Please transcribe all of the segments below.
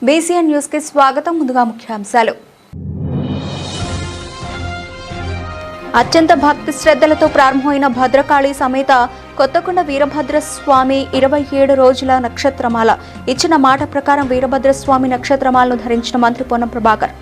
BCN news కి స్వాగతం. ముందుగా ముఖ్యాంశాలు. అత్యంత భక్తి శ్రద్ధలతో ప్రారంభమైన భద్రకాళి సమేత కొత్తకొండ వీరభద్రస్వామి 27 రోజుల నక్షత్రమాల ఇచ్చిన మాట ప్రకారం వీరభద్రస్వామి నక్షత్రమాలను ధరించిన మంత్రి పొన్నం ప్రభాకర్.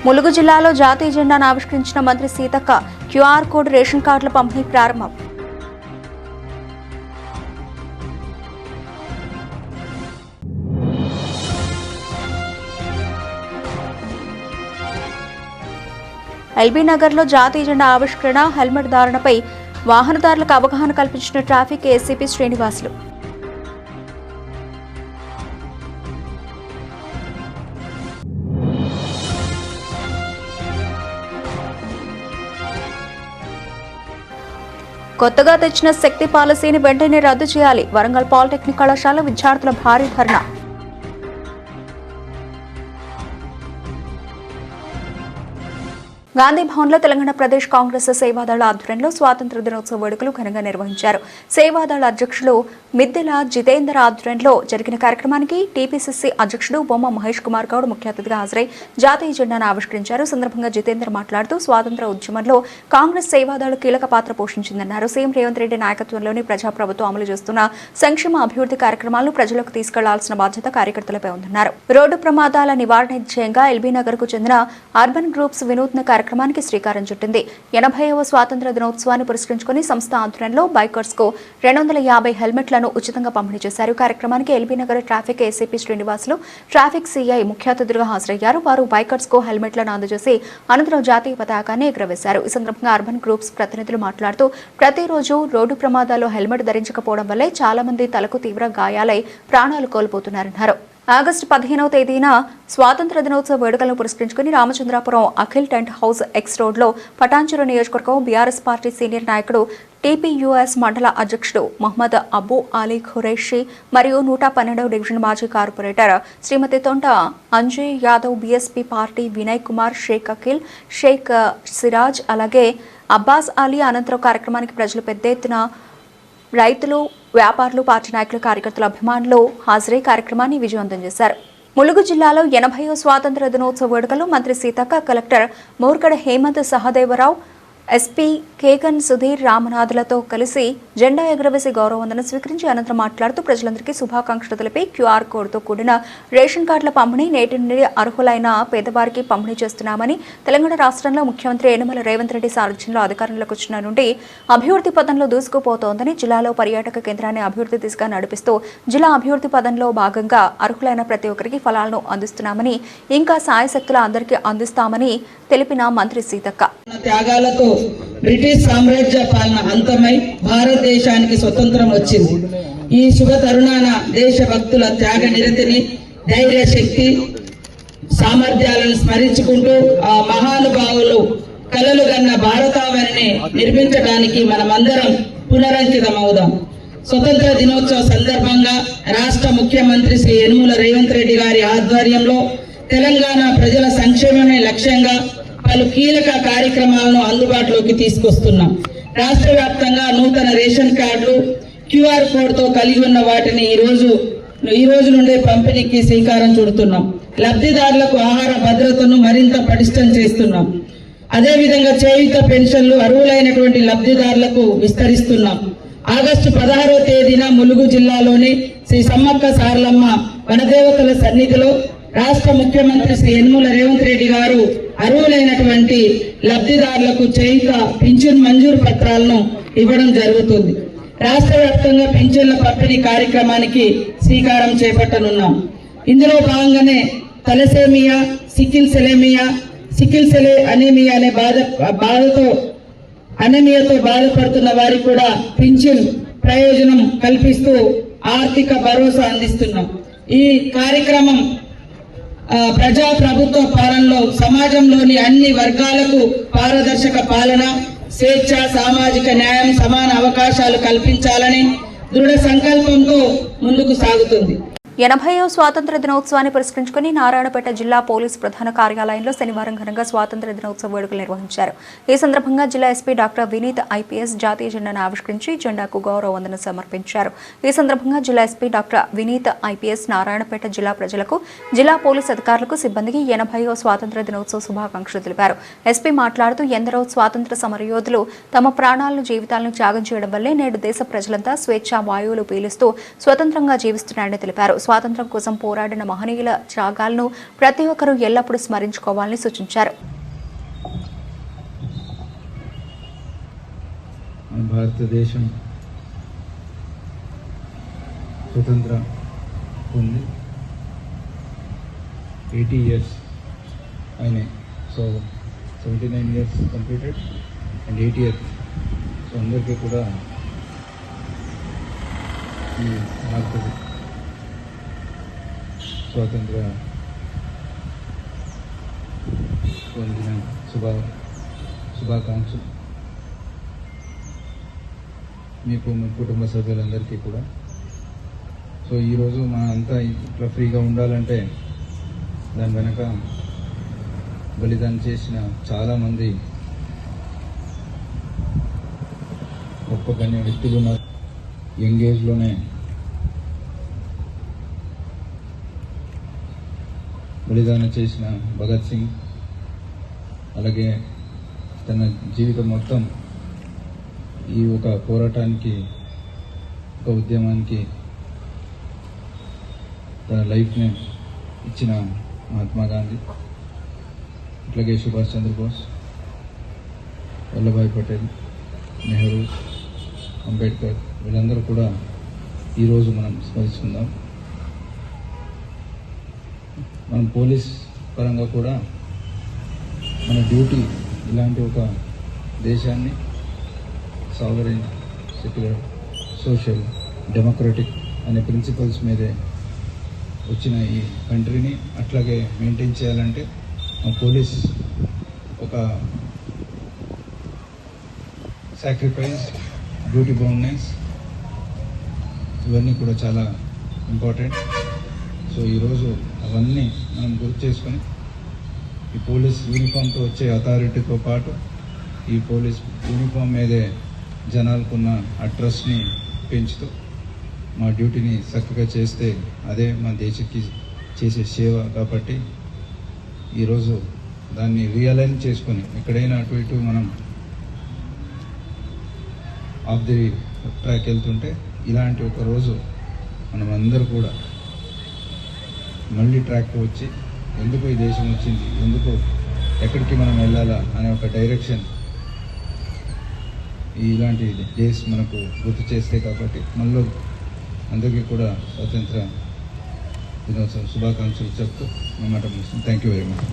ములుగు జిల్లాలో జాతీయ జెండాను ఆవిష్కరించిన మంత్రి సీతక్క. క్యూఆర్ కోడ్ రేషన్ కార్డుల పంపిణీ ప్రారంభం. ఎల్బీ నగర్లో జాతీయ జెండా ఆవిష్కరణ, హెల్మెట్ ధారణపై వాహనదారులకు అవగాహన కల్పించిన ట్రాఫిక్ ఏసీపీ శ్రీనివాసులు. కొత్తగా తెచ్చిన శక్తి పాలసీని వెంటనే రద్దు చేయాలి. వరంగల్ పాలిటెక్నిక్ కళాశాల విద్యార్థుల భారీ ధర్నా. గాంధీ భవన్లో తెలంగాణ ప్రదేశ్ కాంగ్రెస్ సేవాదళ ఆధ్వర్యంలో స్వాతంత్ర దినోత్సవ వేడుకలు ఘనంగా నిర్వహించారు. సేవాదళ అధ్యక్షులు మిద్దెల జితేందర్ ఆధ్వర్యంలో జరిగిన కార్యక్రమానికి టీపీసీసీ అధ్యక్షుడు బొమ్మ మహేష్ కుమార్ గౌడ్ ముఖ్య అతిథిగా హాజరై జాతీయ జెండాను ఆవిష్కరించారు. సందర్భంగా జితేందర్ మాట్లాడుతూ స్వాతంత్ర ఉద్యమంలో కాంగ్రెస్ సేవాదళ కీలక పాత్ర పోషించిందన్నారు. సీఎం రేవంత్ రెడ్డి నాయకత్వంలోని ప్రజాప్రభుత్వం అమలు చేస్తున్న సంక్షేమ అభివృద్ధి కార్యక్రమాలను ప్రజలకు తీసుకెళ్లాల్సిన బాధ్యత కార్యకర్తలపై ఉందన్నారు. రోడ్డు ప్రమాదాల నివారణ ధ్యేయంగా ఎల్బీ నగర్ కు చెందిన అర్బన్ గ్రూప్స్ వినూత్న కార్యక్రమానికి శ్రీకారం చుట్టింది. 80వ స్వాతంత్ర దినోత్సవాన్ని పురస్కరించుకుని సంస్థ ఆధ్వర్యంలో బైకర్స్ కు 250 హెల్మెట్లను ఉచితంగా పంపిణీ చేశారు. కార్యక్రమానికి LB Nagar traffic ACP Srinivasulu, traffic CI ముఖ్య అతిథులుగా హాజరయ్యారు. వారు బైకర్స్ కు హెల్మెట్లను అందజేసి అనంతరం జాతీయ పతాకాన్ని ఎగురవేశారు. ఈ సందర్భంగా అర్బన్ గ్రూప్స్ ప్రతినిధులు మాట్లాడుతూ ప్రతిరోజు రోడ్డు ప్రమాదాల్లో హెల్మెట్ ధరించకపోవడం వల్లే చాలా మంది తలకు తీవ్ర గాయాలై ప్రాణాలు కోల్పోతున్నారన్నారు. ఆగస్టు 15వ తేదీన స్వాతంత్ర దినోత్సవ వేడుకలను పురస్కరించుకుని Ramachandrapuram Akhil tent house X రోడ్లో పటాన్చెరు నియోజకవర్గం బీఆర్ఎస్ పార్టీ సీనియర్ నాయకుడు టీపీయూఎస్ మండల అధ్యక్షుడు మహమ్మద్ అబూ అలీ ఖురేషి మరియు 112వ డివిజన్ మాజీ కార్పొరేటర్ శ్రీమతి తొంట అంజయ్ యాదవ్, బీఎస్పీ పార్టీ వినయ్ కుమార్, షేక్ అఖిల్, షేక్ సిరాజ్, అలాగే అబ్బాస్ అలీ అనంతరం కార్యక్రమానికి ప్రజలు పెద్ద ఎత్తున రైతులు, వ్యాపారులు, పార్టీ నాయకులు, కార్యకర్తల అభిమానులు హాజరై కార్యక్రమాన్ని విజయవంతం చేశారు. ములుగు జిల్లాలో 80వ స్వాతంత్ర దినోత్సవ వేడుకలు మంత్రి సీతక్క, కలెక్టర్ మోర్గడ హేమంత్ సహదేవరావు, ఎస్పీ కేకన్ సుధీర్ రామనాథులతో కలిసి జెండా ఎగురవేసి గౌరవవందనం స్వీకరించి అనంతరం మాట్లాడుతూ ప్రజలందరికీ శుభాకాంక్షలు తెలిపి క్యూఆర్ కోడ్తో కూడిన రేషన్ కార్డుల పంపిణీ నేటి నుండి అర్హులైన పేదవారికి పంపిణీ చేస్తున్నామని, తెలంగాణ రాష్ట్రంలో ముఖ్యమంత్రి యనమల రేవంత్ రెడ్డి సారథ్యంలో అధికారంలోకి వచ్చిన నుండి అభివృద్ధి పదంలో దూసుకుపోతోందని, జిల్లాలో పర్యాటక కేంద్రాన్ని అభివృద్ధి దిశగా నడిపిస్తూ జిల్లా అభివృద్ధి పదంలో భాగంగా అర్హులైన ప్రతి ఒక్కరికి ఫలాలను అందిస్తున్నామని, ఇంకా సాయశక్తుల అందరికీ అందిస్తామని తెలిపిన మంత్రి సీతక్క. త్యాగాలతో బ్రిటిష్ సామ్రాజ్య పాలన అంతమై భారతదేశానికి స్వతంత్రం వచ్చింది. ఈ శుభ తరుణాన దేశభక్తుల త్యాగ నిరతిని, ధైర్య శక్తి, సామర్థ్యాలను స్మరించుకుంటూ ఆ మహానుభావులు కలలు గన్న భారతావనిని నిర్మించడానికి మనమందరం పునరంకితమవుదాం. స్వతంత్ర దినోత్సవ సందర్భంగా రాష్ట్ర ముఖ్యమంత్రి శ్రీ యనమల రేవంత్ రెడ్డి గారి ఆధ్వర్యంలో తెలంగాణ ప్రజల సంక్షేమమే లక్ష్యంగా పలు కీలక కార్యక్రమాలను అందుబాటులోకి తీసుకొస్తున్నాం. రాష్ట్ర వ్యాప్తంగా నూతన రేషన్ కార్డులు, క్యూఆర్ కోడ్తో కలిగి ఉన్న వాటిని ఈ రోజు నుండే పంపిణీకి శ్రీకారం చుడుతున్నాం. లబ్ధిదారులకు ఆహార భద్రతను మరింత పటిష్టం చేస్తున్నాం. అదేవిధంగా చేయుత పెన్షన్లు అర్హులైనటువంటి లబ్ధిదారులకు విస్తరిస్తున్నాం. ఆగస్టు 16వ తేదీన ములుగు జిల్లాలోని శ్రీ సమ్మక్క సారలమ్మ వనదేవతల సన్నిధిలో రాష్ట్ర ముఖ్యమంత్రి శ్రీ యనమల రేవంత్ రెడ్డి గారు అర్హులైనటువంటి లబ్ధిదారులకు చేయుత పింఛన్ మంజూరు పత్రాలను ఇవ్వడం జరుగుతుంది. రాష్ట్ర వ్యాప్తంగా పింఛన్ల పంపిణీ కార్యక్రమానికి శ్రీకారం చేపట్టనున్నాం. ఇందులో భాగంగానే తలసేమియా, సికిల్ సెల్ అనీమియా అనే అనీమియాతో బాధపడుతున్న వారికి కూడా పింఛన్ ప్రయోజనం కల్పిస్తూ ఆర్థిక భరోసా అందిస్తున్నాం. ఈ కార్యక్రమం ప్రజా ప్రభుత్వ పాలనలో సమాజంలోని అన్ని వర్గాలకు పారదర్శక పాలన, స్వేచ్ఛ, సామాజిక న్యాయం, సమాన అవకాశాలు కల్పించాలని దృఢ సంకల్పంతో ముందుకు సాగుతుంది. 80వ స్వాతంత్ర దినోత్సవాన్ని పురస్కరించుకుని నారాయణపేట జిల్లా పోలీసు ప్రధాన కార్యాలయంలో శనివారం ఘనంగా స్వాతంత్ర దినోత్సవ వేడుకలు నిర్వహించారు. ఈ సందర్భంగా జిల్లా ఎస్పీ డాక్టర్ వినీత్ ఐపీఎస్ జాతీయ జెండాను ఆవిష్కరించి జెండాకు గౌరవ వందనం సమర్పించారు. ఈ సందర్భంగా జిల్లా SP doctor Vineet IPS Narayanpet జిల్లా ప్రజలకు, జిల్లా పోలీసు అధికారులకు, సిబ్బందికి 80వ స్వాతంత్ర దినోత్సవ శుభాకాంక్షలు తెలిపారు. ఎస్పీ మాట్లాడుతూ ఎందరో స్వాతంత్ర సమరయోధులు తమ ప్రాణాలను, జీవితాలను త్యాగం చేయడం వల్లే నేడు దేశ ప్రజలంతా స్వేచ్ఛా వాయువులు పీలుస్తూ స్వతంత్రంగా జీవిస్తున్నారని తెలిపారు. స్వాతంత్ర్యం కోసం పోరాడిన మహనీయుల త్యాగాలను ప్రతి ఒక్కరూ ఎల్లప్పుడూ స్మరించుకోవాలని సూచించారు. భారతదేశం స్వతంత్ర పొంది 80 years అయినాయి. So 79 years completed and 80th. So అందరికీ కూడా ఈ భారత స్వాతంత్ర పొందిన శుభాకాంక్షలు. మీకు మీ కుటుంబ సభ్యులందరికీ కూడా. సో ఈరోజు మన అంతా ఇట్లా ఫ్రీగా ఉండాలంటే దాని వెనక బలిదానం చేసిన చాలామంది గొప్ప గణ్య వ్యక్తులు ఉన్నారు. యంగ్ ఏజ్లోనే బలిదానం చేసిన భగత్ సింగ్, అలాగే తన జీవితం మొత్తం ఈ ఒక పోరాటానికి, ఒక ఉద్యమానికి తన లైఫ్ని ఇచ్చిన మహాత్మా గాంధీ, అట్లాగే సుభాష్ చంద్రబోస్, వల్లభాయ్ పటేల్, నెహ్రూ, అంబేద్కర్, వీళ్ళందరూ కూడా ఈరోజు మనం స్మరించుకుందాం. మనం పోలీస్ పరంగా కూడా మన డ్యూటీ ఇలాంటి ఒక దేశాన్ని సావరెన్, సెక్యులర్, సోషల్, డెమోక్రటిక్ అనే ప్రిన్సిపల్స్ మీదే వచ్చిన ఈ కంట్రీని అట్లాగే మెయింటైన్ చేయాలంటే మన పోలీస్ ఒక సాక్రిఫైస్, డ్యూటీ బౌండ్నెస్ ఇవన్నీ కూడా చాలా ఇంపార్టెంట్. సో ఈరోజు అవన్నీ మనం గుర్తు చేసుకొని ఈ పోలీస్ యూనిఫామ్తో వచ్చే అథారిటీతో పాటు ఈ పోలీస్ యూనిఫామ్ మీదే జనాలకున్న ఆ ట్రస్ట్ని పెంచుతూ మా డ్యూటీని చక్కగా చేస్తే అదే మన దేశానికి చేసే సేవ. కాబట్టి ఈరోజు దాన్ని రియలైజ్ చేసుకొని ఎక్కడైనా అటు ఇటు మనం ఆఫ్ ది ట్రాక్ వెళ్తుంటే ఇలాంటి ఒక రోజు మనం అందరూ కూడా మళ్ళీ ట్రాక్కి వచ్చి ఎందుకు ఈ దేశం వచ్చింది, ఎందుకు ఎక్కడికి మనం వెళ్ళాలా అనే ఒక డైరెక్షన్ ఇలాంటి డేస్ మనకు గుర్తు చేస్తాయి. కాబట్టి మళ్ళీ అందరికీ కూడా స్వాతంత్ర దినోత్సవం శుభాకాంక్షలు చెప్తూ నా మాట ముగిస్తుంది. Thank you very much.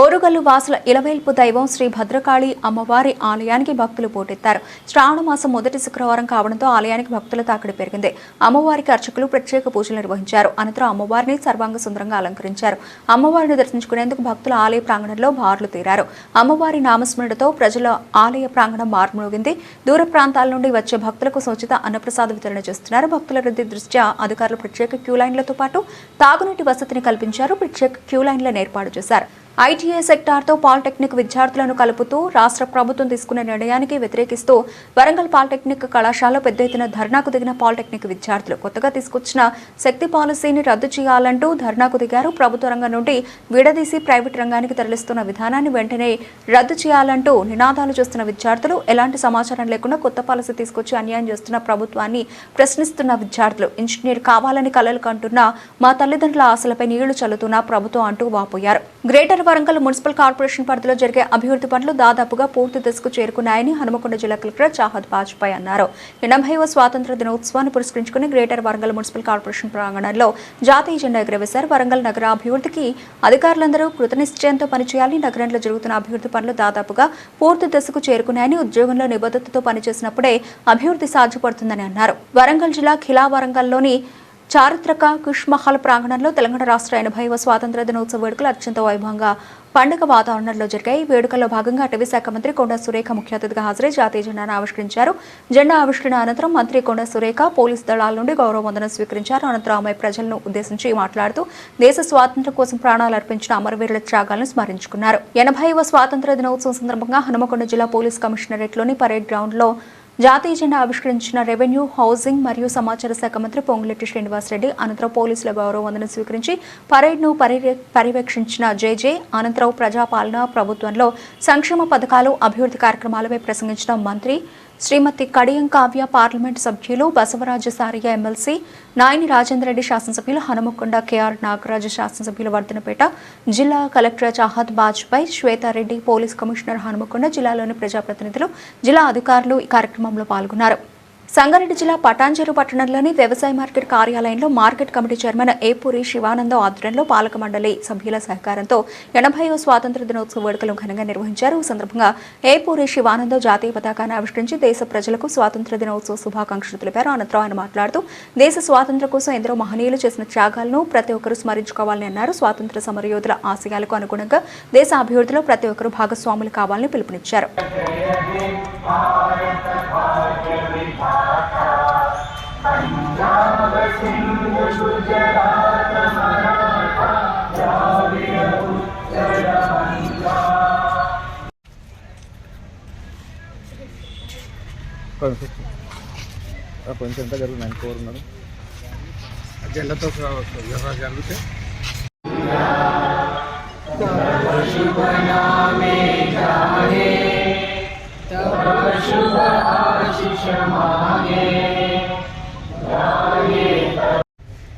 Orugallu వాసుల ఇలవేల్పు దైవం శ్రీ భద్రకాళి అమ్మవారి ఆలయానికి భక్తులు పోటెత్తారు. శ్రావణ మాసం మొదటి శుక్రవారం కావడంతో ఆలయానికి భక్తుల తాకిడి పెరిగింది. అమ్మవారికి అర్చకులు ప్రత్యేక పూజలు నిర్వహించారు. అనంతరం అమ్మవారిని సర్వాంగ సుందరంగా అలంకరించారు. అమ్మవారిని దర్శించుకునేందుకు భక్తులు ఆలయ ప్రాంగణంలో బారులు తీరారు. అమ్మవారి నామస్మరణతో ప్రజల ఆలయ ప్రాంగణం మారుమోగింది. దూర ప్రాంతాల నుండి వచ్చే భక్తులకు సూచిత అన్నప్రసాద వితరణ చేస్తున్నారు. భక్తుల రద్దీ దృష్ట్యా అధికారులు ప్రత్యేక క్యూ లైన్లతో పాటు తాగునీటి వసతిని కల్పించారు. ప్రత్యేక క్యూ లైన్లను ఏర్పాటు చేశారు. ఐటీఐ సెక్టార్తో పాలిటెక్నిక్ విద్యార్థులను కలుపుతూ రాష్ట్ర ప్రభుత్వం తీసుకున్న నిర్ణయానికి వ్యతిరేకిస్తూ వరంగల్ పాలిటెక్నిక్ కళాశాలలో పెద్ద ఎత్తున ధర్నాకు దిగిన పాలిటెక్నిక్ విద్యార్థులు కొత్తగా తీసుకొచ్చిన శక్తి పాలసీని రద్దు చేయాలంటూ ధర్నాకు దిగారు. ప్రభుత్వ రంగం నుండి విడదీసి ప్రైవేట్ రంగానికి తరలిస్తున్న విధానాన్ని వెంటనే రద్దు చేయాలంటూ నినాదాలు చేస్తున్న విద్యార్థులు, ఎలాంటి సమాచారం లేకుండా కొత్త పాలసీ తీసుకొచ్చి అన్యాయం చేస్తున్న ప్రభుత్వాన్ని ప్రశ్నిస్తున్న విద్యార్థులు, ఇంజనీర్ కావాలని కలలు కంటున్న మా తల్లిదండ్రుల ఆశలపై నీళ్లు చల్లుతున్న ప్రభుత్వం అంటూ వాపోయారు. గ్రేటర్ వరంగల్ మున్సిపల్ కార్పొరేషన్ పరిధిలో జరిగే అభివృద్ధి పనులు దాదాపుగా పూర్తి దశకు చేరుకున్నాయని హనుమకొండ జిల్లా కలెక్టర్ చాహద్ బాజ్పాయ్ అన్నారు. 80వ స్వాతంత్ర దినోత్సవాన్ని పురస్కరించుకుని గ్రేటర్ వరంగల్ మున్సిపల్ కార్పొరేషన్ ప్రాంగణంలో జాతీయ జెండా ఎగురవేశారు. వరంగల్ నగర అభివృద్ధికి అధికారులందరూ కృతనిశ్చయంతో పనిచేయాలి. నగరంలో జరుగుతున్న అభివృద్ధి పనులు దాదాపుగా పూర్తి దశకు చేరుకున్నాయని, ఉద్యోగంలో నిబద్ధతతో పనిచేసినప్పుడే అభివృద్ధి సాధ్యపడుతుందని అన్నారు. వరంగల్ జిల్లా ఖిలా వరంగల్లోని చారిత్రక కుష్ మహల్ ప్రాంగణంలో తెలంగాణ రాష్ట్ర 80వ స్వాతంత్ర దినోత్సవ వేడుకలు అత్యంత వైభవంగా పండుగ వాతావరణంలో జరిగాయి. వేడుకల్లో భాగంగా అటవీ శాఖ మంత్రి కొండా సురేఖ ముఖ్య అతిథిగా హాజరై జాతీయ జెండాను ఆవిష్కరించారు. జెండా ఆవిష్కరణ అనంతరం మంత్రి కొండా సురేఖ పోలీసు దళాల నుండి గౌరవ వందనం స్వీకరించారు. అనంతరం ఆమె ప్రజలను ఉద్దేశించి మాట్లాడుతూ దేశ స్వాతంత్ర్యం కోసం ప్రాణాలు అర్పించిన అమరవీరుల త్యాగాలను స్మరించుకున్నారు. 80వ స్వాతంత్ర దినోత్సవం సందర్భంగా హనుమకొండ జిల్లా పోలీస్ కమిషనరేట్లోని పరేడ్ గ్రౌండ్లో జాతీయ జెండా ఆవిష్కరించిన రెవెన్యూ, హౌసింగ్ మరియు సమాచార శాఖ మంత్రి పొంగులేటి శ్రీనివాసరెడ్డి అనంతరం పోలీసుల గౌరవ వందనం స్వీకరించి పరేడ్ను పర్యవేక్షించిన జేజే అనంతరం ప్రజాపాలన ప్రభుత్వంలో సంక్షేమ పథకాలు, అభివృద్ధి కార్యక్రమాలపై ప్రసంగించిన మంత్రి శ్రీమతి కడియం కావ్య, పార్లమెంటు సభ్యులు బసవరాజ సారయ్య ఎమ్మెల్సీ, నాయని రాజేందర్ రెడ్డి శాసనసభ్యులు, హనుమకొండ కేఆర్ నాగరాజు శాసనసభ్యులు, వర్ధనపేట జిల్లా collector Chahat Bajpai, Swetha Reddy, police commissioner Hanumakonda జిల్లాలోని ప్రజాప్రతినిధులు, జిల్లా అధికారులు ఈ కార్యక్రమంలో పాల్గొన్నారు. సంగారెడ్డి జిల్లా పటాన్చెరు పట్టణంలోని వ్యవసాయ మార్కెట్ కార్యాలయంలో market committee chairman Epuri Sivanandam ఆధ్వర్యంలో పాలక మండలి సభ్యుల సహకారంతో 80వ స్వాతంత్ర దినోత్సవ వేడుకలు ఘనంగా నిర్వహించారు. ఈ సందర్భంగా ఏపూరి శివానందం జాతీయ పతాకాన్ని ఆవిష్కరించి దేశ ప్రజలకు స్వాతంత్ర దినోత్సవ శుభాకాంక్షలు తెలిపారు. అనంతరం ఆయన మాట్లాడుతూ దేశ స్వాతంత్ర్యం కోసం ఎందరో మహనీయులు చేసిన త్యాగాలను ప్రతి ఒక్కరూ స్మరించుకోవాలని అన్నారు. స్వాతంత్ర సమరయోధుల ఆశయాలకు అనుగుణంగా దేశ అభివృద్ధిలో ప్రతి ఒక్కరూ భాగస్వాములు కావాలని పిలుపునిచ్చారు. కొంచెం ఎంత జరుగుతుంది 94 ఉన్నారు జెండాతో జరిగితే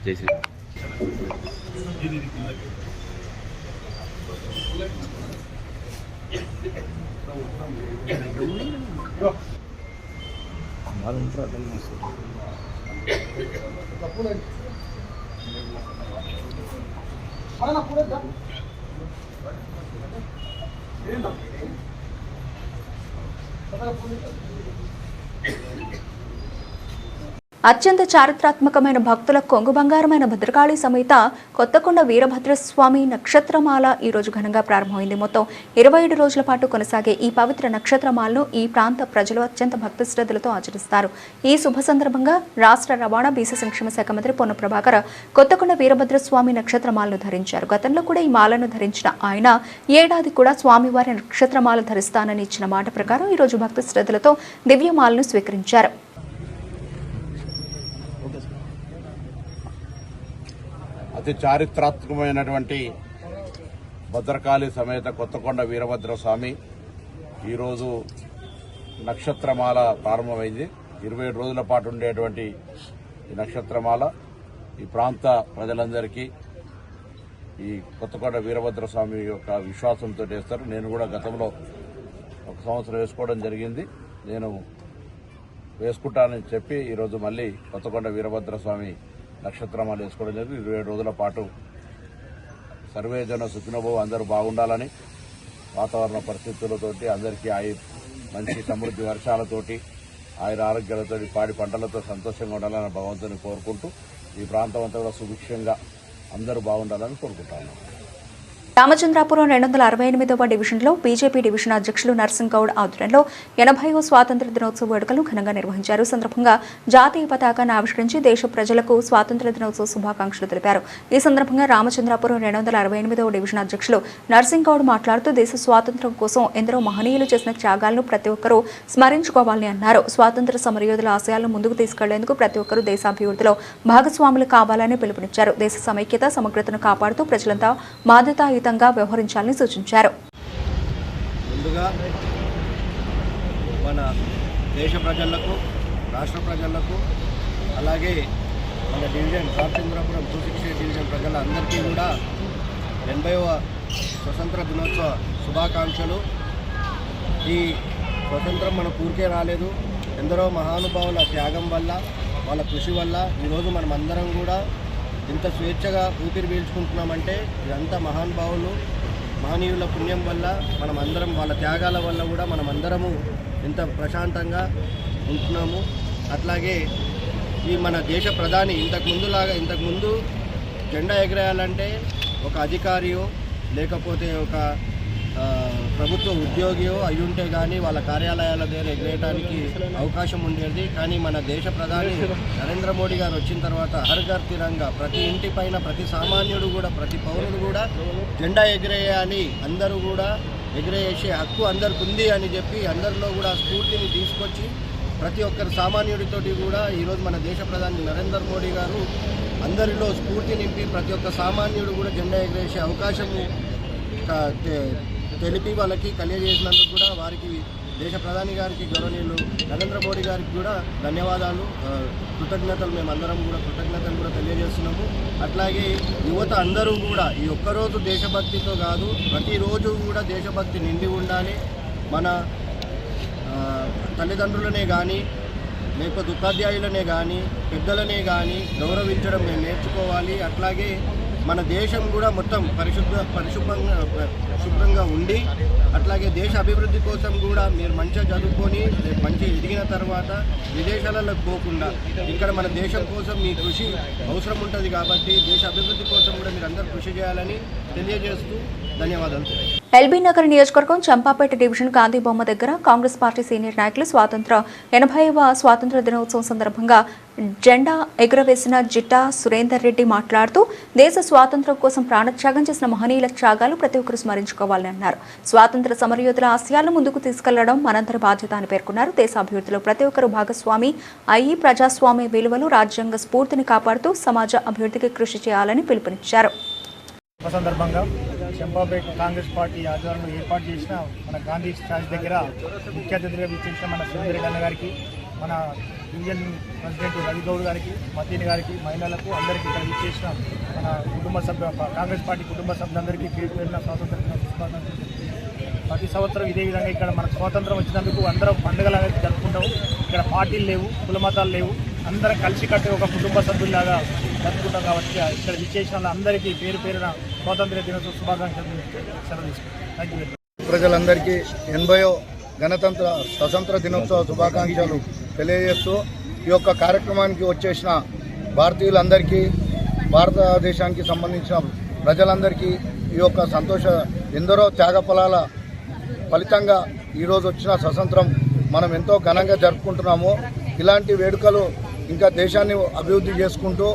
జై శ్రీ అత్యంత చారిత్రాత్మకమైన భక్తుల కొంగు బంగారమైన భద్రకాళి సమేత కొత్తకొండ వీరభద్రస్వామి నక్షత్రమాల ఈ రోజు ఘనంగా ప్రారంభమైంది. మొత్తం 27 రోజుల పాటు కొనసాగే ఈ పవిత్ర నక్షత్రమాలను ఈ ప్రాంత ప్రజలు అత్యంత భక్తి శ్రద్ధలతో ఆచరిస్తారు. ఈ శుభ సందర్భంగా రాష్ట్ర రవాణా బీసీ సంక్షేమ శాఖ మంత్రి పొన్న ప్రభాకర్ కొత్తకొండ వీరభద్రస్వామి నక్షత్రమాలను ధరించారు. గతంలో కూడా ఈ మాలను ధరించిన ఆయన ఏడాది కూడా స్వామివారి నక్షత్రమాల ధరిస్తానని ఇచ్చిన మాట ప్రకారం ఈ రోజు భక్తి శ్రద్ధలతో దివ్యమాలను స్వీకరించారు. అతి చారిత్రాత్మకమైనటువంటి భద్రకాళి సమేత కొత్తకొండ వీరభద్రస్వామి ఈరోజు నక్షత్రమాల ప్రారంభమైంది. 27 రోజుల పాటు ఉండేటువంటి ఈ నక్షత్రమాల ఈ ప్రాంత ప్రజలందరికీ ఈ కొత్తకొండ వీరభద్రస్వామి యొక్క విశ్వాసంతో చేస్తారు. నేను కూడా గతంలో 1 సంవత్సరం వేసుకోవడం జరిగింది. నేను వేసుకుంటానని చెప్పి ఈరోజు మళ్ళీ కొత్తకొండ వీరభద్రస్వామి నక్షత్రమాలు వేసుకోవడం జరిగింది. 27 రోజుల పాటు సర్వేజన సుఖినోభవ అందరూ బాగుండాలని వాతావరణ పరిస్థితులతోటి అందరికీ మంచి సమృద్ధి వర్షాలతోటి ఆయుర ఆరోగ్యాలతోటి పాడి పంటలతో సంతోషంగా ఉండాలని భగవంతుని కోరుకుంటూ ఈ ప్రాంతం అంతా కూడా సుభిక్షంగా అందరూ బాగుండాలని కోరుకుంటాను. రామచంద్రాపురం 268వ డివిజన్లో బీజేపీ డివిజన్ అధ్యక్షులు నర్సింగ్ గౌడ్ ఆధ్వర్యంలో 80వ స్వాతంత్ర దినోత్సవ వేడుకలు ఘనంగా నిర్వహించారు. సందర్భంగా జాతీయ పతాకాన్ని ఆవిష్కరించి దేశ ప్రజలకు స్వాతంత్ర దినోత్సవ శుభాకాంక్షలు తెలిపారు. ఈ సందర్భంగా రామచంద్రాపురం 268వ డివిజన్ అధ్యక్షులు నర్సింగ్ గౌడ్ మాట్లాడుతూ దేశ స్వాతంత్ర్యం కోసం ఎందరో మహనీయులు చేసిన త్యాగాలను ప్రతి ఒక్కరూ స్మరించుకోవాలని అన్నారు. స్వాతంత్ర సమరయోధుల ఆశయాలను ముందుకు తీసుకెళ్లేందుకు ప్రతి ఒక్కరూ దేశాభివృద్ధిలో భాగస్వాములు కావాలని పిలుపునిచ్చారు. దేశ సమైక్యత సమగ్రతను కాపాడుతూ ప్రజలంతా బాధ్యతాయుతంగా వ్యవహరించాలని సూచించారు. ముందుగా మన దేశ ప్రజలకు, రాష్ట్ర ప్రజలకు, అలాగే మన డివిజన్ రామచంద్రాపురం 268 డివిజన్ ప్రజలందరికీ కూడా 80వ స్వతంత్ర దినోత్సవ శుభాకాంక్షలు. ఈ స్వతంత్రం మన ఊరికే రాలేదు. ఎందరో మహానుభావుల త్యాగం వల్ల, వాళ్ళ కృషి వల్ల ఈరోజు మనం అందరం కూడా ఇంత స్వేచ్ఛగా ఊపిరి పీల్చుకుంటున్నామంటే ఇదంతా మహనీయుల పుణ్యం వల్ల, మనం అందరం వాళ్ళ త్యాగాల వల్ల కూడా మనం అందరము ఇంత ప్రశాంతంగా ఉంటున్నాము. అట్లాగే ఈ మన దేశ ప్రధాని ఇంతకుముందు జెండా ఎగరేయాలంటే ఒక అధికారియో లేకపోతే ఒక ప్రభుత్వ ఉద్యోగియో అయ్యుంటే కానీ వాళ్ళ కార్యాలయాల దగ్గర ఎగరేయడానికి అవకాశం ఉండేది. కానీ మన దేశ ప్రధాని నరేంద్ర మోడీ గారు వచ్చిన తర్వాత హర్ ఘర్ తిరంగా ప్రతి ఇంటి పైన ప్రతి సామాన్యుడు కూడా ప్రతి పౌరుడు కూడా జెండా ఎగరేయాలి, అందరూ కూడా ఎగరేసే హక్కు అందరికి ఉంది అని చెప్పి అందరిలో కూడా స్ఫూర్తిని తీసుకొచ్చి ప్రతి ఒక్కరి సామాన్యుడితోటి కూడా ఈరోజు మన దేశ ప్రధాని నరేంద్ర మోడీ గారు అందరిలో స్ఫూర్తి నింపి ప్రతి ఒక్క సామాన్యుడు కూడా జెండా ఎగరేసే అవకాశం తెలిపి వాళ్ళకి కలిగజేసినందుకు కూడా వారికి దేశ ప్రధాని గారికి గౌరవనీయులు నరేంద్ర మోడీ గారికి కూడా ధన్యవాదాలు, కృతజ్ఞతలు మేమందరం కూడా కృతజ్ఞతలు కూడా తెలియజేస్తున్నాము. అట్లాగే యువత అందరూ కూడా ఈ ఒక్కరోజు దేశభక్తితో కాదు ప్రతిరోజు కూడా దేశభక్తి నిండి ఉండాలి. మన తల్లిదండ్రులనే కానీ లేకపోతే ఉపాధ్యాయులనే కానీ పెద్దలనే కానీ గౌరవించడం మేము నేర్చుకోవాలి. అట్లాగే మన దేశం కూడా మొత్తం శుభ్రంగా ఉండి అట్లాగే దేశ అభివృద్ధి కోసం కూడా మీరు మంచిగా చదువుకొని మంచి ఎదిగిన తర్వాత విదేశాలకు పోకుండా ఇక్కడ మన దేశం కోసం మీ కృషి అవసరం ఉంటుంది కాబట్టి దేశ అభివృద్ధి కోసం కూడా మీరు అందరూ కృషి చేయాలని తెలియజేస్తూ ధన్యవాదాలు. ఎల్బీ నగర్ నియోజకవర్గం చంపాపేట డివిజన్ గాంధీ బొమ్మ దగ్గర కాంగ్రెస్ పార్టీ సీనియర్ నాయకులు 80వ స్వాతంత్ర దినోత్సవం సందర్భంగా జెండా ఎగురవేసిన జిట్టా సురేందర్ రెడ్డి మాట్లాడుతూ దేశ స్వాతంత్ర్యం కోసం ప్రాణత్యాగం చేసిన మహనీయుల త్యాగాలు ప్రతి ఒక్కరు స్మరించుకోవాలని అన్నారు. స్వాతంత్ర సమరయోధుల ఆశయాలను ముందుకు తీసుకెళ్లడం మనందరి బాధ్యత అని పేర్కొన్నారు. దేశ అభివృద్ధిలో ప్రతి ఒక్కరు భాగస్వామి అయ్యి ప్రజాస్వామ్య విలువలు రాజ్యాంగ స్ఫూర్తిని కాపాడుతూ సమాజ అభివృద్ధికి కృషి చేయాలని పిలుపునిచ్చారు. సందర్భంగా చంపాపేట కాంగ్రెస్ పార్టీ ఆధ్వర్యంలో ఏర్పాటు చేసిన మన గాంధీ స్టాచ్యూ దగ్గర ముఖ్య అతిథిగా విచ్చేసిన మన సురేందర్ అన్న గారికి, మన డివిజన్ ప్రెసిడెంట్ రవిగౌడ్ గారికి, మతీన్ గారికి, మహిళలకు అందరికీ ఇక్కడ విచ్చేసిన మన కుటుంబ సభ్యులు కాంగ్రెస్ పార్టీ కుటుంబ సభ్యులందరికీ పేరు పేరున స్వాతంత్ర దినోత్సవాలు. ప్రతి సంవత్సరం ఇదే విధంగా ఇక్కడ మనకు స్వాతంత్రం వచ్చినందుకు అందరం పండుగలాగా జరుపుకుంటాము. ఇక్కడ పార్టీలు లేవు, కుల మతాలు లేవు, అందరం కలిసికట్టి ఒక కుటుంబ సభ్యుల్లాగా జరుపుకుంటాం కాబట్టి ఇక్కడ విచ్చేసిన అందరికీ పేరు పేరున స్వాతంత్ర దినోత్సవ శుభాకాంక్షలు సెలవు తీసుకుంటాం. ప్రజలందరికీ 80వ గణతంత్ర స్వతంత్ర దినోత్సవ శుభాకాంక్షలు తెలియజేస్తూ ఈ యొక్క కార్యక్రమానికి వచ్చేసిన భారతీయులందరికీ, భారతదేశానికి సంబంధించిన ప్రజలందరికీ ఈ యొక్క ఎందరో త్యాగఫలాల ఫలితంగా ఈరోజు వచ్చిన స్వతంత్రం మనం ఎంతో ఘనంగా జరుపుకుంటున్నాము. ఇలాంటి వేడుకలు ఇంకా దేశాన్ని అభివృద్ధి చేసుకుంటూ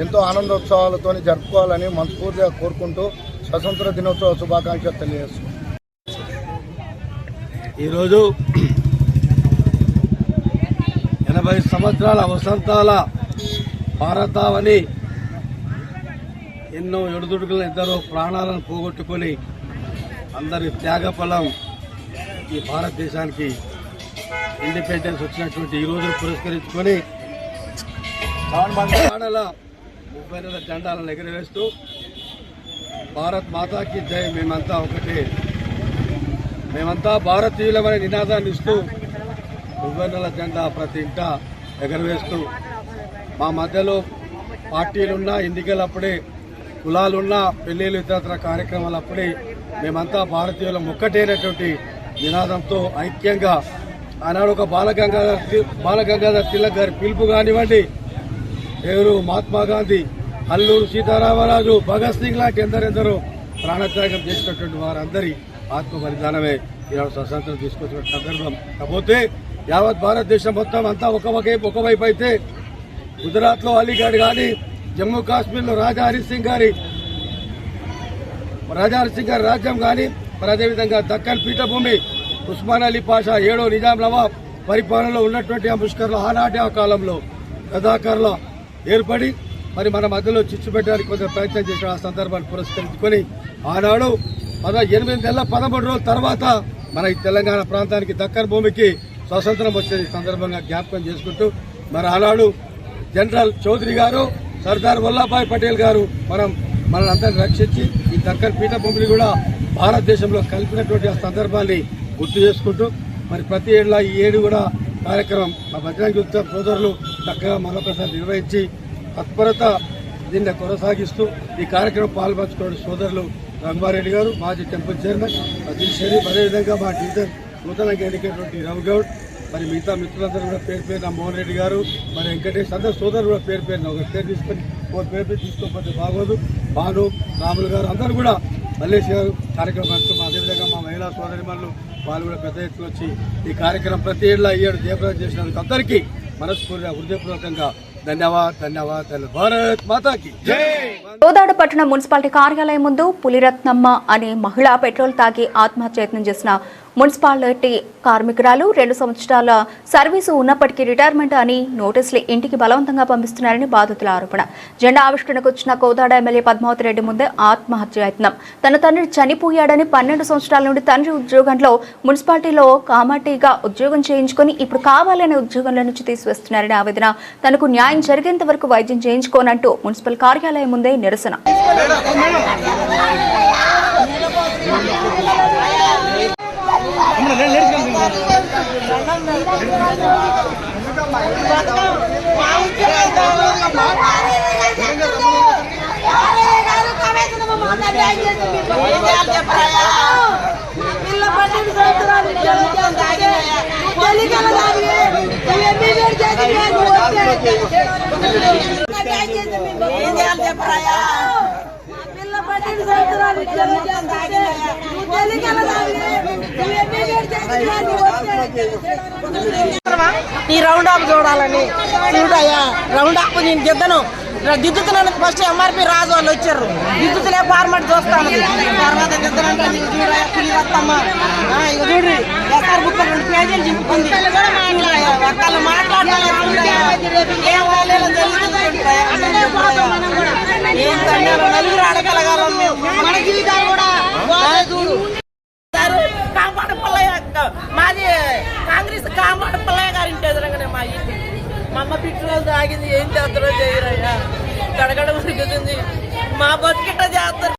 ఎంతో ఆనందోత్సవాలతో జరుపుకోవాలని మనస్ఫూర్తిగా కోరుకుంటూ స్వతంత్ర దినోత్సవ శుభాకాంక్షలు తెలియజేస్తున్నాం. ఈరోజు 80 సంవత్సరాల వసంతాల భారతావని ఎన్నో ఎడుదుడుకులను ఎందరో ప్రాణాలను పోగొట్టుకొని అందరి త్యాగఫలం ఈ భారతదేశానికి ఇండిపెండెన్స్ వచ్చినటువంటి ఈ రోజును పురస్కరించుకొని 30 జెండాలను ఎగరవేస్తూ భారత్ మాతాకి జై, మేమంతా ఒకటే, మేమంతా భారతీయులమనే నినాదాన్ని ఇస్తూ 30 జెండా ప్రతి ఇంట ఎగరవేస్తూ మా మధ్యలో పార్టీలున్నా, ఎన్నికలప్పుడే కులాలున్నా, పెళ్లిళ్ళు ఇతర కార్యక్రమాలు అప్పుడే మేమంతా భారతీయులం ఒక్కటేనటువంటి నినాదంతో ఐక్యంగా ఆనాడు ఒక బాలగంగాధర్ తిలక్ గారి పిలుపు కానివ్వండి, నెహ్రూ, మహాత్మా గాంధీ, అల్లూరు సీతారామరాజు, భగత్ సింగ్ లాంటి ఎందరెందరో ప్రాణత్యాగం చేసినటువంటి వారందరి ఆత్మ బలిదానమే ఈనాడు స్వతంత్రం తీసుకొచ్చిన సందర్భం. కాకపోతే యావత్ భారతదేశం మొత్తం అంతా ఒకవైపు అయితే గుజరాత్లో అలీగఢ్ కానీ, జమ్మూ కాశ్మీర్లో రాజా హరి సింగ్ గారి రాజ్యం కానీ, మరి అదేవిధంగా దక్కన్ పీఠభూమి ఉస్మాన్ అలీ పాషా 7వ నిజాం నవాబ్ పరిపాలనలో ఉన్నటువంటి ఆ ముష్కర్ల ఆనాటి ఆ కాలంలో రజాకార్ల ఏర్పడి మరి మన మధ్యలో చిచ్చు పెట్టడానికి కొంత ప్రయత్నం చేసిన ఆ సందర్భాన్ని పురస్కరించుకొని ఆనాడు 8 నెలల 13 రోజుల తర్వాత మన ఈ తెలంగాణ ప్రాంతానికి దక్కన్ భూమికి స్వాతంత్రం వచ్చేది సందర్భంగా జ్ఞాపకం చేసుకుంటూ మరి ఆనాడు జనరల్ చౌదరి గారు, సర్దార్ వల్లభాయ్ పటేల్ గారు మనల్ని అందరినీ రక్షించి ఈ దక్కన్ పీఠభూమిని కూడా భారతదేశంలో కలిపినటువంటి ఆ సందర్భాన్ని గుర్తు చేసుకుంటూ మరి ప్రతి ఏళ్ళ ఈ ఏడు కూడా కార్యక్రమం మా బజరంగ దళ సోదరులు చక్కగా మరొకసారి నిర్వహించి తత్పరత దీన్ని కొనసాగిస్తూ ఈ కార్యక్రమం పాల్పంచుకున్న సోదరులు రంగారెడ్డి గారు, మాజీ టెంపుల్ చైర్మన్ అదిల్ షరీఫ్, అదేవిధంగా మా డివిజన్ నూతనంగా ఎన్నికైనటువంటి రవిగౌడ్, మరి మిగతా మిత్రులందరూ కూడా పేరు పేరున మోహన్ రెడ్డి గారు, మరి వెంకటేష్ అందరూ సోదరులు కూడా పేరు పేరున ఒక పేరు తీసుకొని ఒక పేరు తీసుకోకపోతే బాగోదు. భాను, రాములు గారు అందరూ కూడా మల్లేష్ గారు కార్యక్రమం, అదేవిధంగా మా మహిళా సోదరిమణులు వాళ్ళు కూడా పెద్ద ఎత్తున వచ్చి ఈ కార్యక్రమం ప్రతి ఏళ్ళ ఈ ఏడు జయప్రదం చేసినందుకు అందరికీ మనస్ఫూర్తిగా హృదయపూర్వకంగా ధన్యవాదాలు. భారత్ మాతాకి జై. కోదాడ పట్టణ మున్సిపాలిటీ కార్యాలయం ముందు పులిరత్నమ్మ అనే మహిళ పెట్రోల్ తాగి ఆత్మహత్యయత్నం చేసిన మున్సిపాలిటీ కార్మికురాలు 2 సంవత్సరాల సర్వీసు ఉన్నప్పటికీ రిటైర్మెంట్ అని నోటీసులు ఇంటికి బలవంతంగా పంపిస్తున్నారని బాధితుల ఆరోపణ. జెండా ఆవిష్కరణకు వచ్చిన కోదాడ ఎమ్మెల్యే పద్మావతి రెడ్డి ముందే ఆత్మహత్యయత్నం. తన తండ్రి చనిపోయాడని 12 సంవత్సరాల నుండి తండ్రి ఉద్యోగంలో మున్సిపాలిటీలో కామాటీగా ఉద్యోగం చేయించుకొని ఇప్పుడు కావాలనే ఉద్యోగంలో నుంచి తీసివేస్తున్నారని ఆవేదన. తనకు న్యాయం జరిగేంత వరకు వైద్యం చేయించుకోనంటూ మున్సిపల్ కార్యాలయం ముందే నిరసన. ఈ రౌండ్ ఆఫ్ చూడాలని చూడయ్యా. రౌండ్ ఆఫ్ నేను దిద్దను దిద్దుతున్నాను. ఫస్ట్ ఎంఆర్పి రాజు వాళ్ళు వచ్చారు, దిద్దుతులే ఫార్మాట్ చూస్తాను. తర్వాత దిద్దనంటే పులిరత్తమ్మ ఇక చూడ్రి ఎస్ఆర్ బుక్ 2 పేజీలు చింపుకుంది. ఒక్కళ్ళు మాట్లాడాలి నలుగురు ఆడగలగాలం మేము. మన జీవితాలు కూడా కాంపౌండ్ పుల్లయ్య, మాది కాంగ్రెస్ కాంపౌండ్ పుల్లయ్య గారి ఇంటి ఎదురుగానే మా ఇంటి. మా అమ్మ పిట్టురోజు తాగింది, ఏం చేస్తారో చేయరయ్యా. గడగడ ఉరుగుతుంది, మా బతికిట చేస్తారు.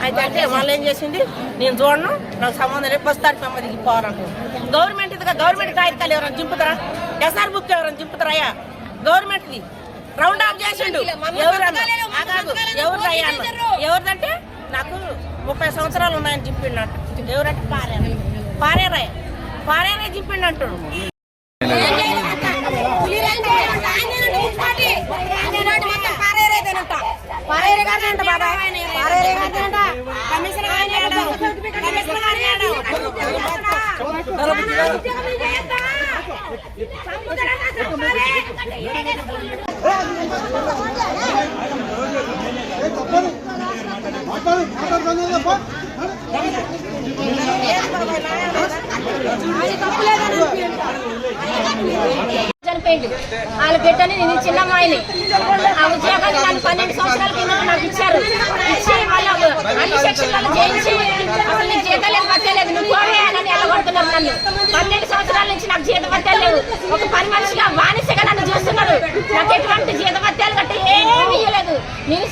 అయితే వాళ్ళు ఏం చేసింది, నేను చూడను, నాకు సంబంధం లేదు, 10 తారీఖు అమ్మదికి పోవాలంటారు. గవర్నమెంట్ కాగితాలు ఎవరైనా చింపుతారా? ఎస్ఆర్ బుక్ ఎవరైనా చింపుతారయ్యా? గవర్నమెంట్ది రౌండ్ ఆఫ్ చేసిండు. ఎవరిదంటే నాకు 30 సంవత్సరాలు ఉన్నాయని చింపిండు. ఎవరంటే పారేరాయ చింపిండు అంటాడు. చనిపోయింది వాళ్ళ బిడ్డని, నేను చిన్నమ్మాయిని. ఆ ఉద్యోగాన్ని నన్ను 12 సంవత్సరాల కింద నాకు ఇచ్చారు. ఇచ్చి వాళ్ళు అన్ని సెక్షన్లలో చేయించి అసలు నీకు జీతాలేదు పట్టలేదు, నువ్వు పోవేయాలని ఎల్లగొడుతున్నారు నన్ను. 12 సంవత్సరాల నుంచి నాకు జీత పట్టాలు లేవు. ఒక పని మనిషిగా బానిసగా నన్ను చూస్తున్నారు. నాకు ఎటువంటి జీత పట్టాలు గట్ట ఏమీ ఇవ్వలేదు. నేను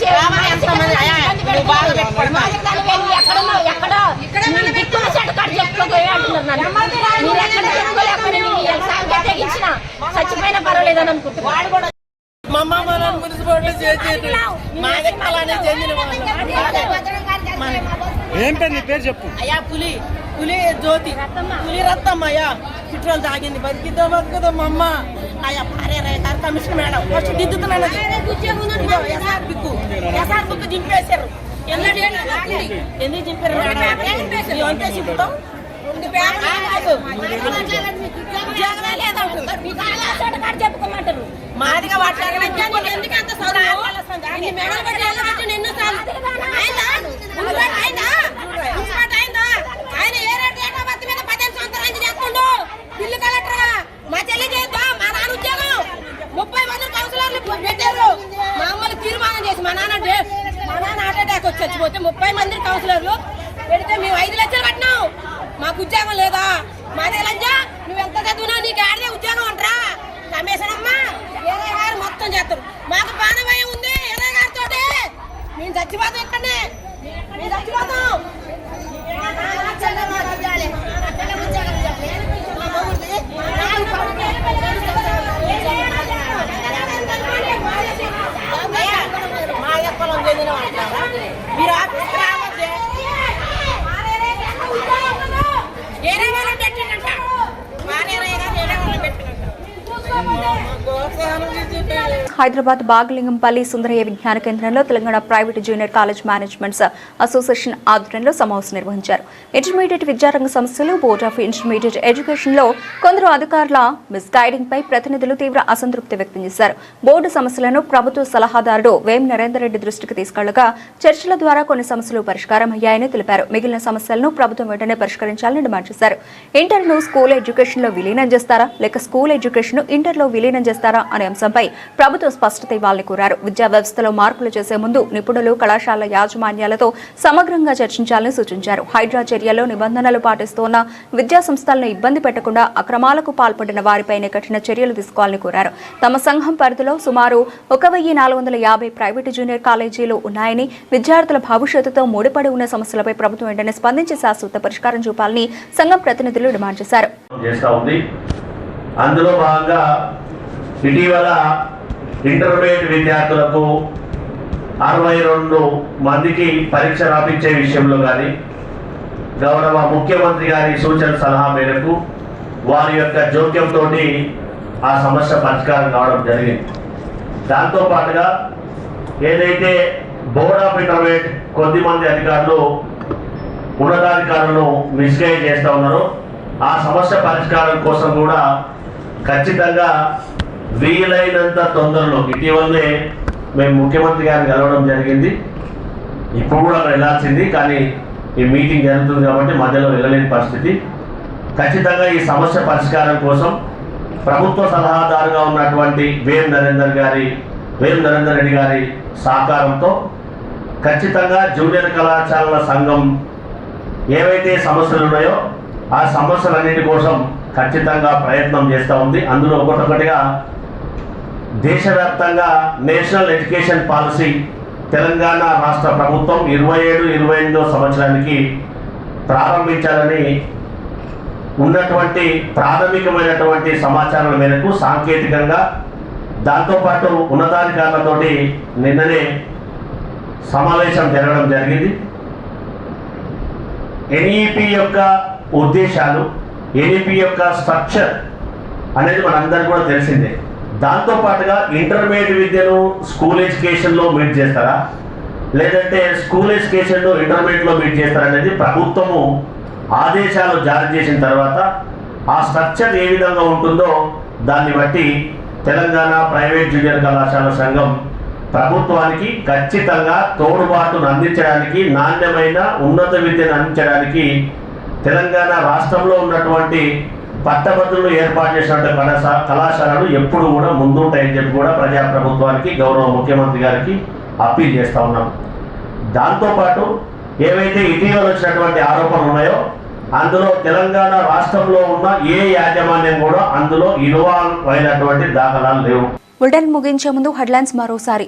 ఎక్కడో దిక్కుల చెట్టు కట్టు చెప్పుకోపోయి అంటున్నారు నన్ను. మీరు ఎక్కడ చెప్పుకోలేకపోయినా తెగించిన చచ్చిపోయినా పర్వాలేదని అనుకుంటున్నాను. మా అమ్మ నన్ను మున్సిపాలిటీ చేసేది మాదే అలానే చెందిన ఏం పేరు నీ పేరు చెప్పు అయ్యా. పులి జ్యోతి, పులిరత్తమ్మ అయ్యా. పెట్రోల్ తాగింది, బతుకుదా మా అమ్మ. అయ్యా పారేరాయ కమిషన్ మేడం ఫస్ట్ దిద్దుతున్నాను. ఎస్ఆర్ బుక్ దింపేశారు. ఎందుకు దింపారు మేడం? అంతే చెప్తాం. మాదిగా బిల్లు కలెక్టర్ మా చెల్లి చేద్దాం, మా నాన్న ఉద్యోగం 30 మంది కౌన్సిలర్లు పెట్టారు. మా అమ్మలు తీర్మానం చేసి మా నాన్న హార్ట్ అటాక్ వచ్చి చచ్చిపోతే 30 మంది కౌన్సిలర్లు పెడితే మేము 5 లక్షలు కట్టినాం, మాకు ఉద్యోగం లేదా? మాదే లంజా, నువ్వు ఎంత చదువునా నీకు ఆడదే ఉద్యోగం అంటారా? కమిషన్ అమ్మా ఏరే గారు మొత్తం చేస్తారు. మాకు ప్రాణభయం ఉంది ఏరే గారితో, మేము చచ్చిపోతాం ఇక్కడనే, మేము చచ్చిపోతాం. మీరు ఏరే వాళ్ళని పెట్టిండంట, హైదరాబాద్ బాగలింగంపల్లి సుందరయ్య విజ్ఞాన కేంద్రంలో Telangana private junior college managements association ఆధ్వర్యంలో సమావేశం నిర్వహించారు. ఇంటర్మీడియట్ విద్యారంగ సంస్థలు, బోర్డ్ ఆఫ్ ఇంటర్మీడియట్ ఎడ్యుకేషన్ లో కొందరు అధికారుల మిస్గైడింగ్ పై ప్రతినిధులు తీవ్ర అసంతృప్తి వ్యక్తం చేశారు. బోర్డు సమస్యలను ప్రభుత్వ సలహాదారుడు వేం నరేందర్ రెడ్డి దృష్టికి తీసుకెళ్లగా చర్చల ద్వారా కొన్ని సమస్యలు పరిష్కారం అయ్యాయని తెలిపారు. మిగిలిన సమస్యలను ప్రభుత్వం వెంటనే పరిష్కరించాలని డిమాండ్ చేశారు. ఇంటర్ను స్కూల్ ఎడ్యుకేషన్ లో విలీనం చేస్తారా లేక స్కూల్ ఎడ్యుకేషన్ ఇంటర్లో విలీనం చేస్తారా అనే అంశంపై ప్రభుత్వం స్పష్టత ఇవ్వాలని కోరారు. విద్యా వ్యవస్థలో మార్పులు చేసే ముందు నిపుణులు, కళాశాల యాజమాన్యాలతో సమగ్రంగా చర్చించాలని సూచించారు. హైడ్రా చర్యల్లో నిబంధనలు పాటిస్తున్న విద్యా సంస్థలను ఇబ్బంది పెట్టకుండా అక్రమాలకు పాల్పడిన వారిపైనే కఠిన చర్యలు తీసుకోవాలని కోరారు. తమ సంఘం పరిధిలో సుమారు 1450 ప్రైవేటు జూనియర్ కాలేజీలు ఉన్నాయని, విద్యార్థుల భవిష్యత్తుతో ముడిపడి ఉన్న సమస్యలపై ప్రభుత్వం వెంటనే స్పందించి శాశ్వత పరిష్కారం చూపాలని సంఘం ప్రతినిధులు డిమాండ్ చేశారు. అందులో భాగంగా ఇటీవల ఇంటర్మీడియట్ విద్యార్థులకు 62 మందికి పరీక్ష రాపించే విషయంలో కానీ గౌరవ ముఖ్యమంత్రి గారి సూచన సలహా మేరకు వారి యొక్క జోక్యంతో ఆ సమస్య పరిష్కారం కావడం జరిగింది. దాంతోపాటుగా ఏదైతే బోర్డ్ ఆఫ్ ఇంటర్మీడియట్ కొద్దిమంది అధికారులు ఉన్నతాధికారులను మిస్గైడ్ చేస్తూ ఉన్నారో ఆ సమస్య పరిష్కారం కోసం కూడా ఖచ్చితంగా వీలైనంత తొందరలో, ఇటీవలనే మేము ముఖ్యమంత్రి గారిని కలవడం జరిగింది, ఇప్పుడు కూడా వెళ్ళాల్సింది కానీ ఈ మీటింగ్ జరుగుతుంది కాబట్టి మధ్యలో వెళ్ళలేని పరిస్థితి. ఖచ్చితంగా ఈ సమస్య పరిష్కారం కోసం ప్రభుత్వ సలహాదారుగా ఉన్నటువంటి వేం నరేందర్ రెడ్డి గారి సహకారంతో ఖచ్చితంగా జూనియర్ కళాశాలల సంఘం ఏవైతే సమస్యలు ఉన్నాయో ఆ సమస్యలన్నిటి కోసం ఖచ్చితంగా ప్రయత్నం చేస్తూ ఉంది. అందులో ఒకటొకటిగా దేశవ్యాప్తంగా నేషనల్ ఎడ్యుకేషన్ పాలసీ తెలంగాణ రాష్ట్ర ప్రభుత్వం 27-28 సంవత్సరానికి ప్రారంభించాలని ఉన్నటువంటి ప్రాథమికమైనటువంటి సమాచారం మేరకు సాంకేతికంగా దాంతోపాటు ఉన్నతాధికారులతోటి నిన్ననే సమావేశం జరగడం జరిగింది. ఎన్ఈపీ యొక్క ఉద్దేశాలు, ఎన్ఈపీ యొక్క స్ట్రక్చర్ అనేది మనందరికీ కూడా తెలిసిందే. దాంతోపాటుగా ఇంటర్మీడియట్ విద్యను స్కూల్ ఎడ్యుకేషన్లో మీట్ చేస్తారా లేదంటే స్కూల్ ఎడ్యుకేషన్లో ఇంటర్మీడియట్లో మీట్ చేస్తారా అనేది ప్రభుత్వము ఆదేశాలు జారీ చేసిన తర్వాత ఆ స్ట్రక్చర్ ఏ విధంగా ఉంటుందో దాన్ని బట్టి తెలంగాణ ప్రైవేట్ జూనియర్ కళాశాల సంఘం ప్రభుత్వానికి ఖచ్చితంగా తోడ్పాటును అందించడానికి, నాణ్యమైన ఉన్నత విద్యను అందించడానికి తెలంగాణ రాష్ట్రంలో ఉన్నటువంటి పట్టభద్రులు ఏర్పాటు చేసినటువంటి కళాశాలలు ఎప్పుడు కూడా ముందుంటాయని చెప్పి కూడా ప్రజాప్రభుత్వానికి, గౌరవ ముఖ్యమంత్రి గారికి అప్పీల్ చేస్తూ ఉన్నాం. దాంతోపాటు ఏవైతే ఇటీవల వచ్చినటువంటి ఆరోపణలు ఉన్నాయో అందులో తెలంగాణ రాష్ట్రంలో ఉన్న ఏ యాజమాన్యం కూడా అందులో ఇన్వాల్వ్ అయినటువంటి దాఖలాలు లేవు. బులెటిన్ ముగించే ముందు హెడ్లైన్స్ మరోసారి.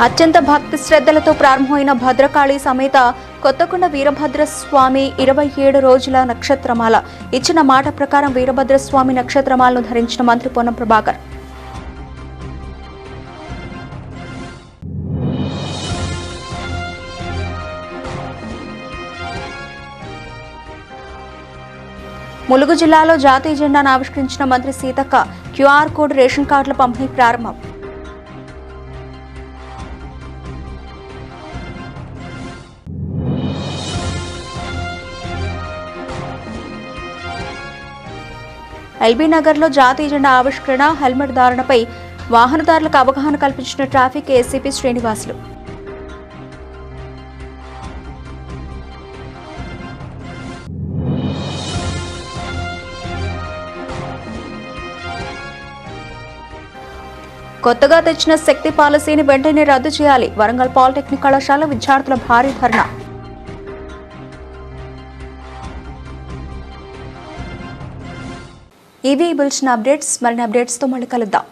అత్యంత భక్తి శ్రద్ధలతో ప్రారంభమైన భద్రకాళి సమేత కొత్తకొండ వీరభద్రస్వామి 27 రోజుల నక్షత్రమాల ఇచ్చిన మాట ప్రకారం వీరభద్రస్వామి నక్షత్రమాలను ధరించిన మంత్రి పొన్నం ప్రభాకర్. ములుగు జిల్లాలో జాతీయ జెండాను ఆవిష్కరించిన మంత్రి సీతక్క. క్యూఆర్ కోడ్ రేషన్ కార్డుల పంపిణీ ప్రారంభం. ఎల్బీ నగర్లో జాతీయ జెండా ఆవిష్కరణ, హెల్మెట్ ధారణపై వాహనదారులకు అవగాహన కల్పించిన ట్రాఫిక్ ఏసీపీ శ్రీనివాసులు. కొత్తగా తెచ్చిన శక్తి పాలసీని వెంటనే రద్దు చేయాలి. వరంగల్ పాలిటెక్నిక్ కళాశాల విద్యార్థుల భారీ ధర్నా. ఇవి బులెటిన్ అప్డేట్స్. మరిన్ని అప్డేట్స్తో మళ్ళీ కలుద్దాం.